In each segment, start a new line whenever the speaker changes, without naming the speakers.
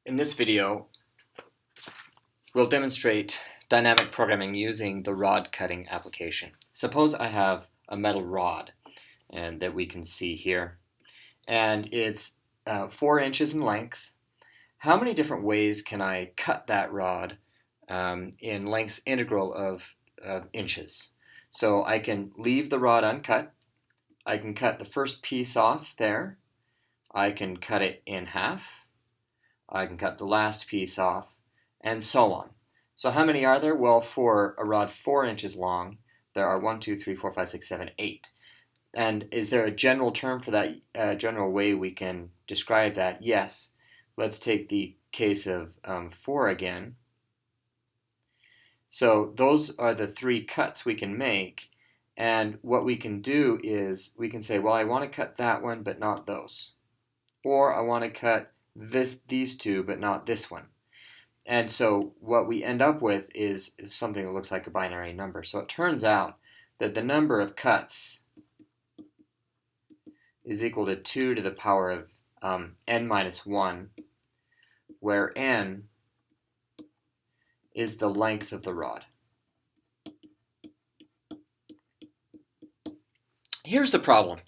In this video, we'll demonstrate dynamic programming using the rod cutting application. Suppose I have a metal rod and that we can see here, and it's 4 inches in length. How many different ways can I cut that rod in length's integral of inches? So I can leave the rod uncut. I can cut the first piece off there. I can cut it in half. I can cut the last piece off, and so on. So how many are there? Well, for a rod 4 inches long, there are 1, 2, 3, 4, 5, 6, 7, 8. And is there a general term for that, general way we can describe that? Yes. Let's take the case of 4 again. So those are the 3 cuts we can make. And what we can do is we can say, well, I want to cut that one, but not those. Or I want to cut these 2, but not this one. And so what we end up with is something that looks like a binary number. So it turns out that the number of cuts is equal to 2 to the power of n minus 1, where n is the length of the rod. Here's the problem.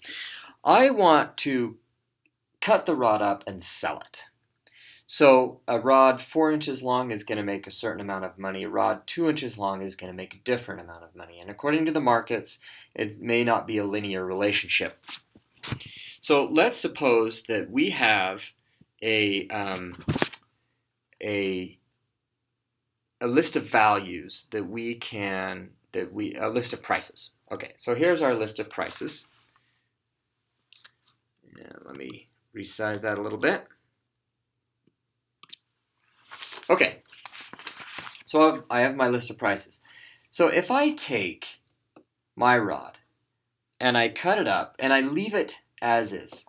I want to cut the rod up and sell it. So a rod 4 inches long is going to make a certain amount of money. A rod 2 inches long is going to make a different amount of money. And according to the markets, it may not be a linear relationship. So let's suppose that we have a list of values that a list of prices. Okay, so here's our list of prices. And let me resize that a little bit. Okay, so I have my list of prices. So if I take my rod and I cut it up and I leave it as is,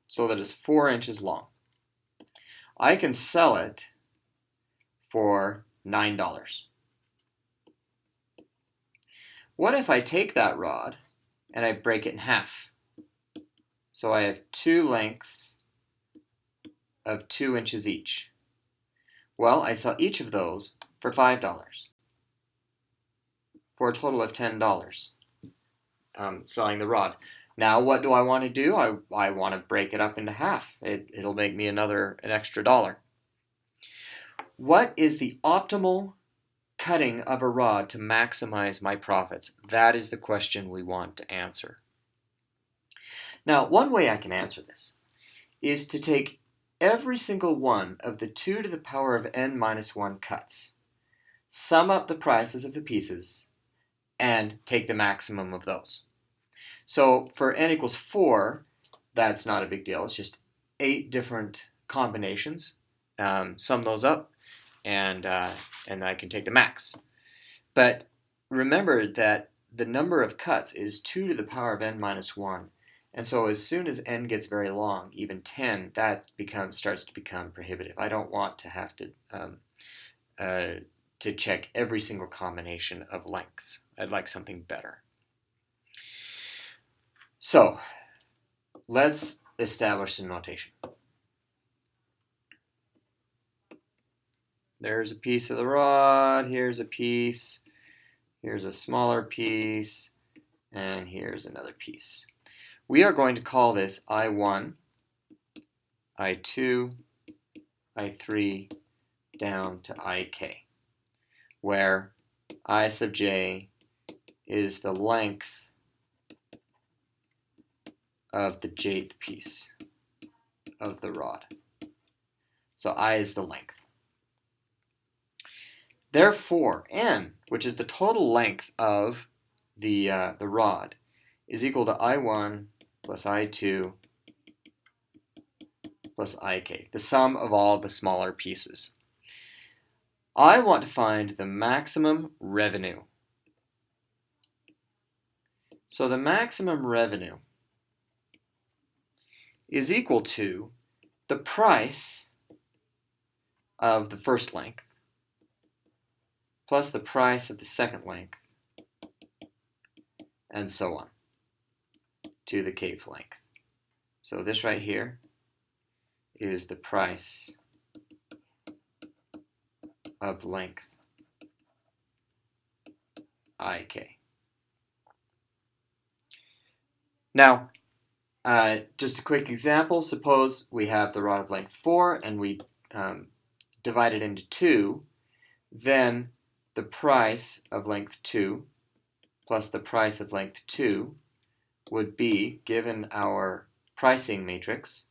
so that it's 4 inches long, I can sell it for $9. What if I take that rod and I break it in half? So I have 2 lengths of 2 inches each. Well, I sell each of those for $5 for a total of $10 selling the rod. Now what do I want to do? I want to break it up into half. It'll make me an extra $1. What is the optimal cutting of a rod to maximize my profits? That is the question we want to answer. Now, one way I can answer this is to take every single one of the 2 to the power of n minus 1 cuts, sum up the prices of the pieces, and take the maximum of those. So for n equals 4, that's not a big deal. It's just 8 different combinations. Sum those up, and I can take the max. But remember that the number of cuts is 2 to the power of n minus 1. And so as soon as n gets very long, even 10, that starts to become prohibitive. I don't want to have to check every single combination of lengths. I'd like something better. So let's establish some notation. There's a piece of the rod, here's a piece, here's a smaller piece, and here's another piece. We are going to call this I1, I2, I3, down to IK, where I sub j is the length of the jth piece of the rod. So I is the length. Therefore, n, which is the total length of the rod, is equal to I1 plus I2 plus IK, the sum of all the smaller pieces. I want to find the maximum revenue. So the maximum revenue is equal to the price of the first length plus the price of the second length, and so on, to the kth length. So this right here is the price of length ik. Now, just a quick example, suppose we have the rod of length 4 and we divide it into 2, then the price of length 2 plus the price of length 2 would be, given our pricing matrix,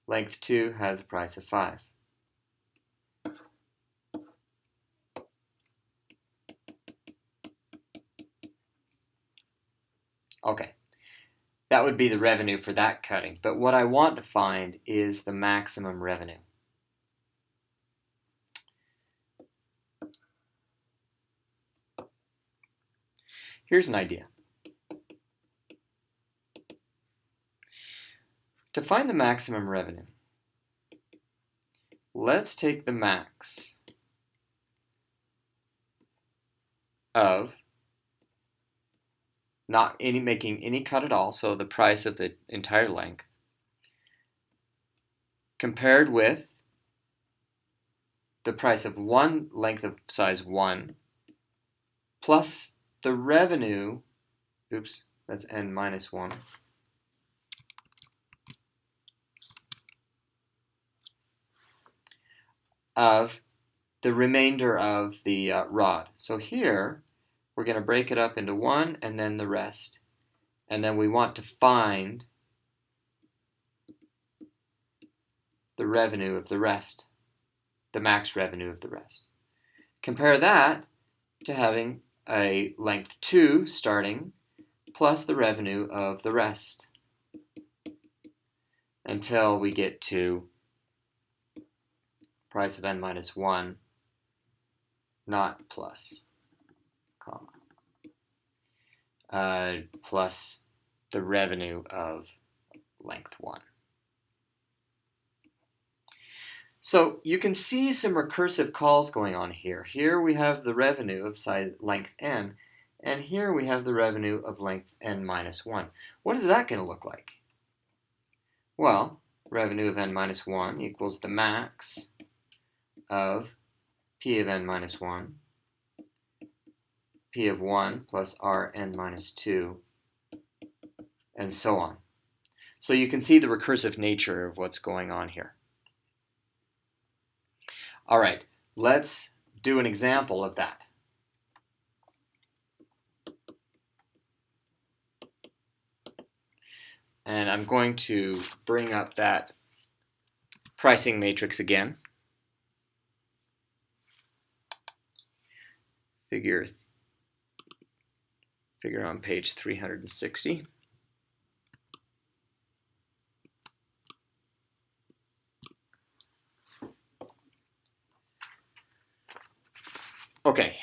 length 2 has a price of 5. Okay, that would be the revenue for that cutting, but what I want to find is the maximum revenue. Here's an idea. To find the maximum revenue, let's take the max of not making any cut at all, so the price of the entire length, compared with the price of one length of size 1 plus the revenue, oops, that's n minus 1, of the remainder of the rod. So here we're going to break it up into 1 and then the rest. And then we want to find the revenue of the rest, the max revenue of the rest. Compare that to having a length 2 starting plus the revenue of the rest until we get to price of n minus 1, not plus, comma, plus the revenue of length 1. So you can see some recursive calls going on here. Here we have the revenue of size length n, and here we have the revenue of length n minus 1. What is that going to look like? Well, revenue of n minus 1 equals the max of p of n minus 1, p of 1 plus r n minus 2, and so on. So you can see the recursive nature of what's going on here. All right, let's do an example of that. And I'm going to bring up that pricing matrix again. Figure on page 360. Okay,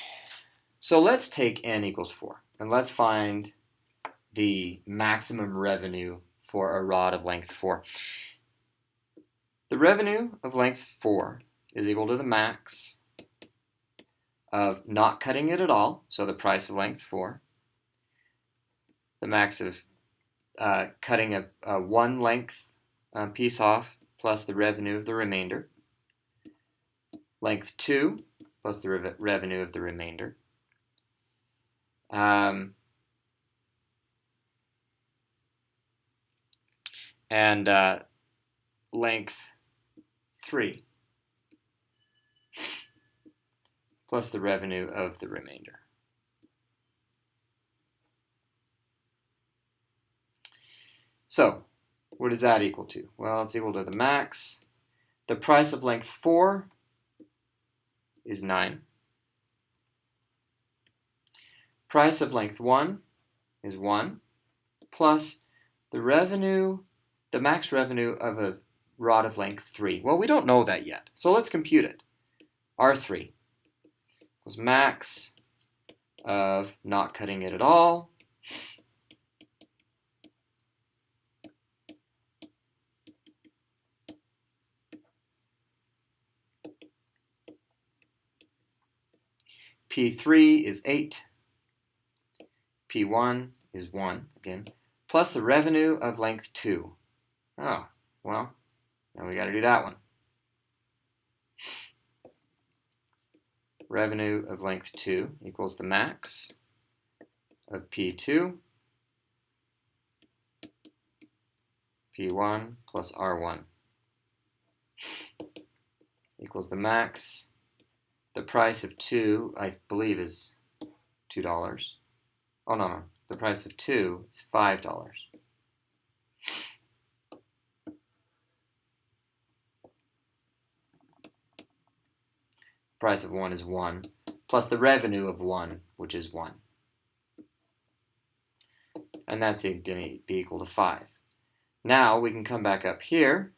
so let's take n equals 4, and let's find the maximum revenue for a rod of length 4. The revenue of length 4 is equal to the max of not cutting it at all, so the price of length 4, the max of cutting a one length piece off plus the revenue of the remainder, length 2 plus the revenue of the remainder, and length 3 plus the revenue of the remainder. So, what is that equal to? Well, it's equal to the max. The price of length 4 is 9. Price of length 1 is 1, plus the revenue, the max revenue of a rod of length 3. Well, we don't know that yet, so let's compute it. R3 was max of not cutting it at all, P3 is 8, P1 is 1, again, plus the revenue of length 2. Oh, well, And we got to do that one. Revenue of length 2 equals the max of P2, P1 plus R1 equals the max. The price of 2, I believe, is $2. Oh, no. The price of 2 is $5. Price of 1 is 1, plus the revenue of 1, which is 1. And that's going to be equal to 5. Now we can come back up here.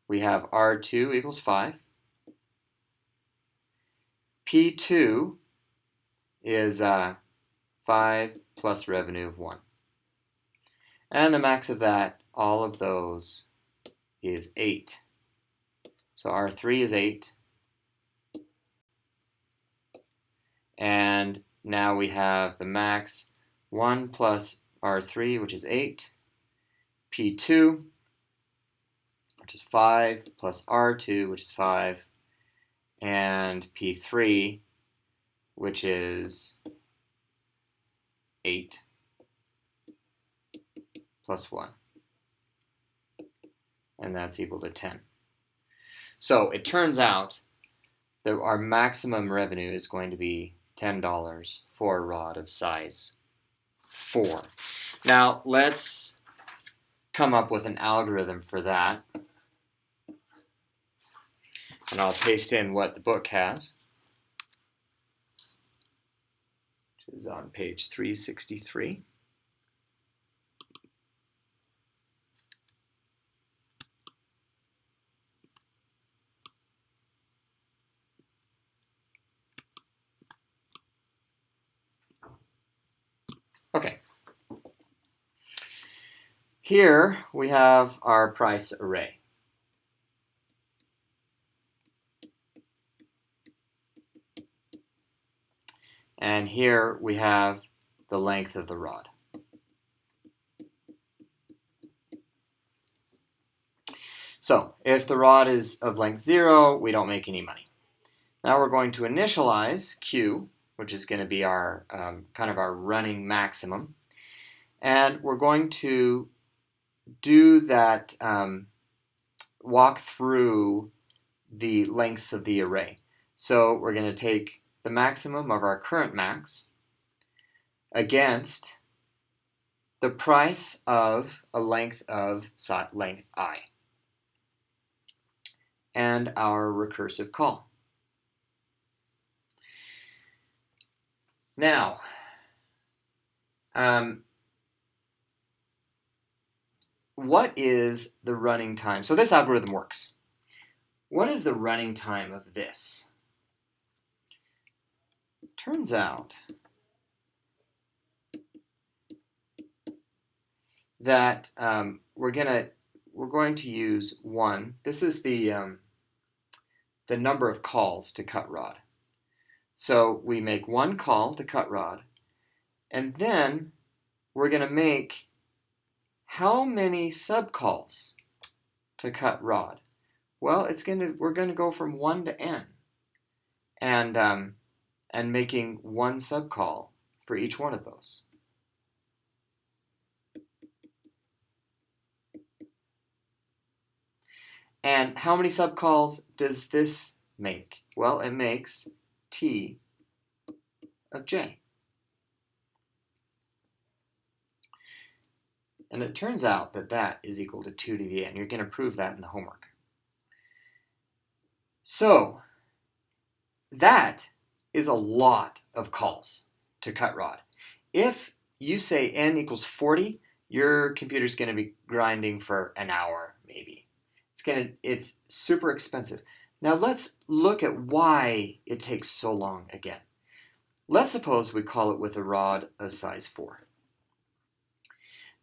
We have R2 equals 5. P2 is 5 plus revenue of 1. And the max of that, all of those, is 8. So R3 is 8. And now we have the max 1 plus R3, which is 8. P2, which is 5, plus R2, which is 5. And P3, which is 8 plus 1. And that's equal to 10. So it turns out that our maximum revenue is going to be $10 for a rod of size 4. Now let's come up with an algorithm for that. And I'll paste in what the book has, which is on page 363. Okay. Here we have our price array. And here we have the length of the rod. So if the rod is of length 0, we don't make any money. Now we're going to initialize Q, which is going to be our kind of our running maximum. And we're going to do that, walk through the lengths of the array. So we're going to take the maximum of our current max against the price of a length of length I and our recursive call. Now, what is the running time? So this algorithm works. What is the running time of this? Turns out that we're going to use 1. This is the number of calls to cut rod. So we make 1 call to cut rod, and then we're going to make how many subcalls to cut rod? Well, we're going to go from 1 to n, and making 1 subcall for each one of those. And how many subcalls does this make? Well, it makes T of J. And it turns out that that is equal to 2 to the n. You're going to prove that in the homework. So that is a lot of calls to cut rod. If you say n equals 40, your computer's going to be grinding for an hour, maybe. It's super expensive. Now let's look at why it takes so long again. Let's suppose we call it with a rod of size 4.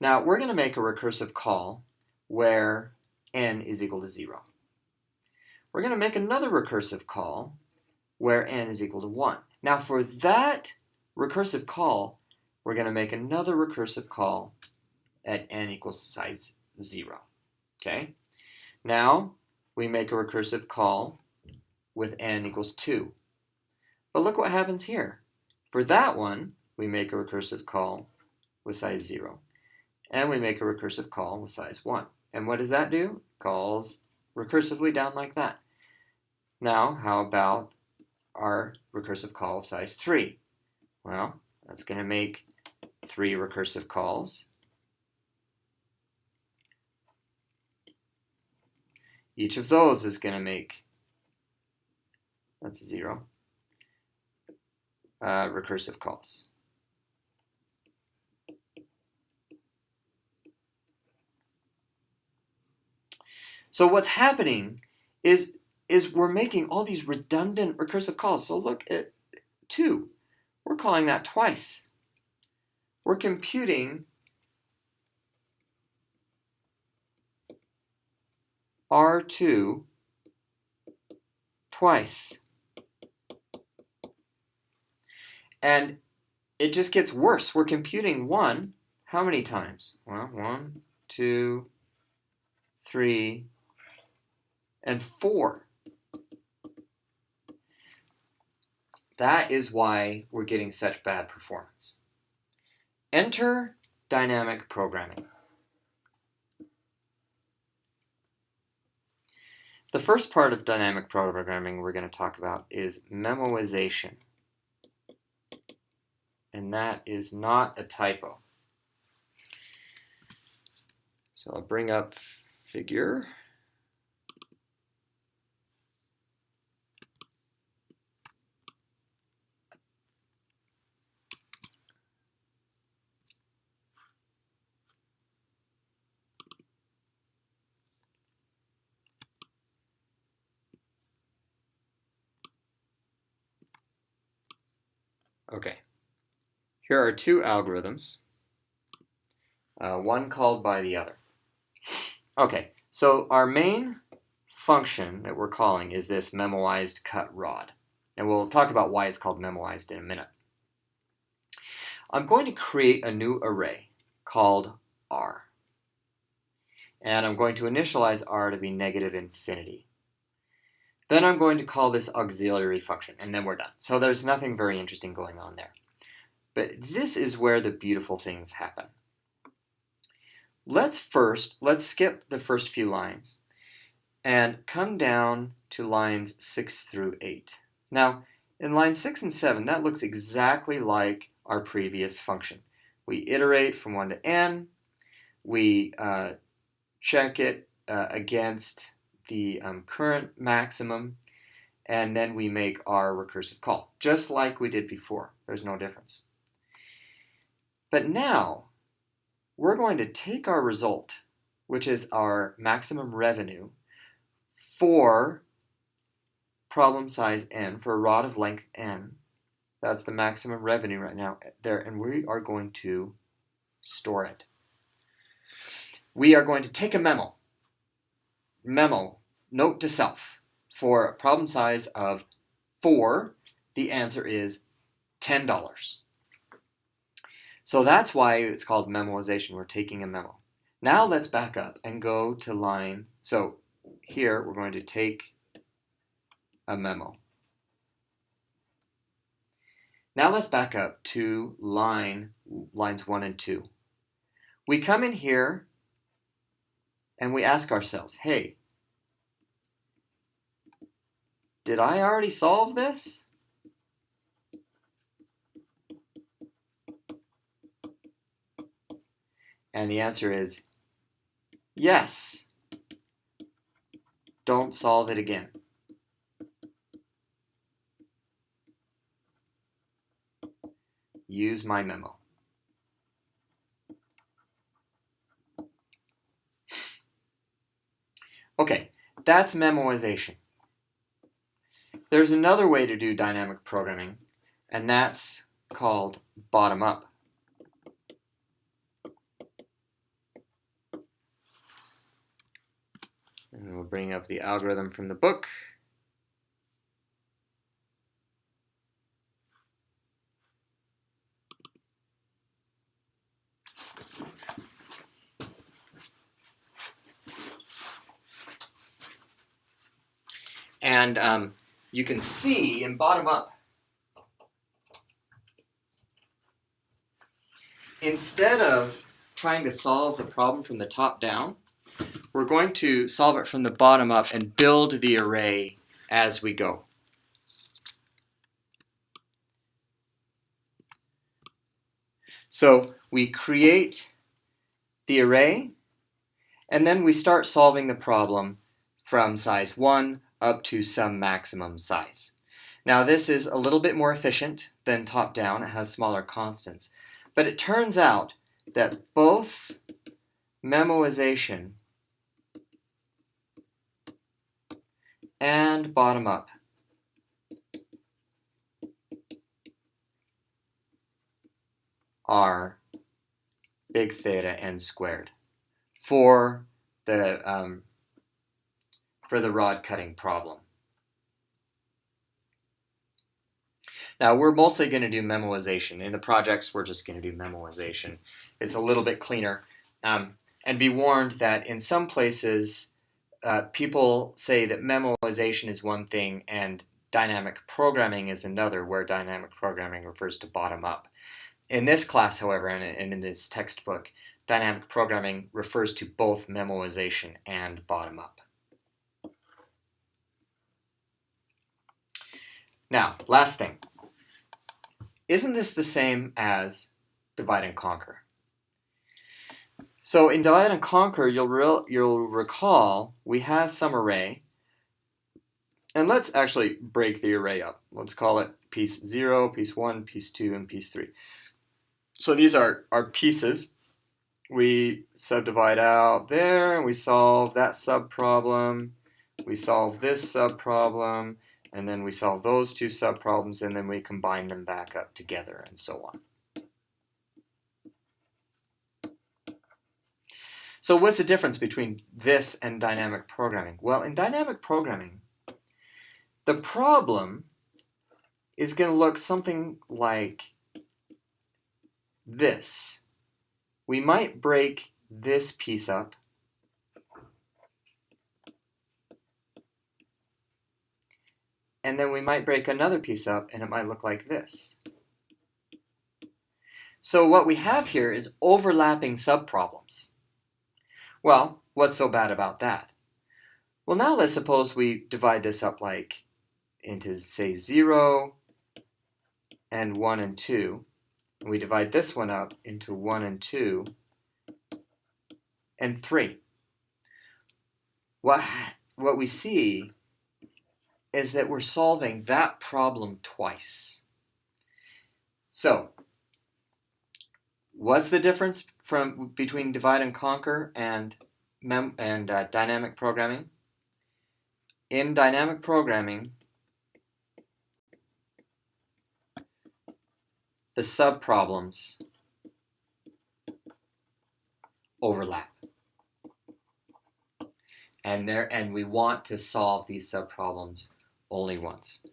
Now we're going to make a recursive call where n is equal to 0. We're going to make another recursive call where n is equal to 1. Now for that recursive call, we're going to make another recursive call at n equals size 0. Okay? Now we make a recursive call with n equals 2. But look what happens here. For that one, we make a recursive call with size 0. And we make a recursive call with size 1. And what does that do? Calls recursively down like that. Now, how about our recursive call of size 3? Well, that's going to make 3 recursive calls. Each of those is going to make, that's 0, recursive calls. So what's happening is we're making all these redundant recursive calls. So look at 2. We're calling that twice. We're computing R2 twice. And it just gets worse. We're computing 1 how many times? Well, 1, 2, 3, and 4. That is why we're getting such bad performance. Enter dynamic programming. The first part of dynamic programming we're going to talk about is memoization. And that is not a typo. So I'll bring up figure. Okay, here are 2 algorithms, one called by the other. Okay, so our main function that we're calling is this memoized cut rod. And we'll talk about why it's called memoized in a minute. I'm going to create a new array called R. And I'm going to initialize R to be -infinity. Then I'm going to call this auxiliary function, and then we're done. So there's nothing very interesting going on there. But this is where the beautiful things happen. Let's skip the first few lines and come down to lines 6 through 8. Now, in lines 6 and 7, that looks exactly like our previous function. We iterate from 1 to n, we check it against the current maximum, and then we make our recursive call, just like we did before. There's no difference. But now, we're going to take our result, which is our maximum revenue, for problem size n, for a rod of length n. That's the maximum revenue right now there, and we are going to store it. We are going to take a memo, note to self, for a problem size of 4, the answer is $10. So that's why it's called memoization. We're taking a memo. Now let's back up and go to line, so here we're going to take a memo. Now let's back up to lines 1 and 2. We come in here and we ask ourselves, hey, did I already solve this? And the answer is yes. Don't solve it again. Use my memo. Okay, that's memoization. There's another way to do dynamic programming, and that's called bottom-up. And we'll bring up the algorithm from the book. And you can see in bottom up, instead of trying to solve the problem from the top down, we're going to solve it from the bottom up and build the array as we go. So we create the array, and then we start solving the problem from size 1 up to some maximum size. Now this is a little bit more efficient than top-down. It has smaller constants. But it turns out that both memoization and bottom-up are big theta n squared for the rod cutting problem. Now we're mostly going to do memoization. In the projects, we're just going to do memoization. It's a little bit cleaner. And be warned that in some places, people say that memoization is one thing and dynamic programming is another, where dynamic programming refers to bottom up. In this class, however, and in this textbook, dynamic programming refers to both memoization and bottom up. Now, last thing. Isn't this the same as divide and conquer? So in divide and conquer, you'll recall we have some array. And let's actually break the array up. Let's call it piece 0, piece 1, piece 2, and piece 3. So these are our pieces. We subdivide out there, and we solve that subproblem. We solve this subproblem, and then we solve those two subproblems, and then we combine them back up together, and so on. So what's the difference between this and dynamic programming? Well, in dynamic programming, the problem is going to look something like this. We might break this piece up and then we might break another piece up and it might look like this. So what we have here is overlapping subproblems. Well, what's so bad about that? Well, now let's suppose we divide this up like into, say, 0 and 1 and 2. And we divide this one up into 1 and 2 and 3. What we see is that we're solving that problem twice. So, what's the difference between divide and conquer and dynamic programming? In dynamic programming, the subproblems overlap. And we want to solve these subproblems only once.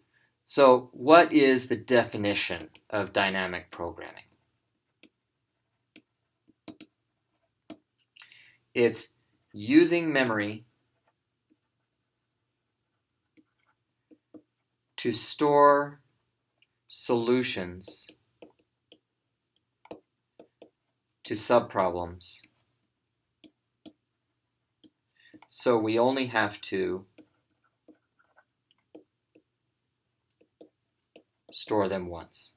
So what is the definition of dynamic programming? It's using memory to store solutions to subproblems. So we only have to store them once.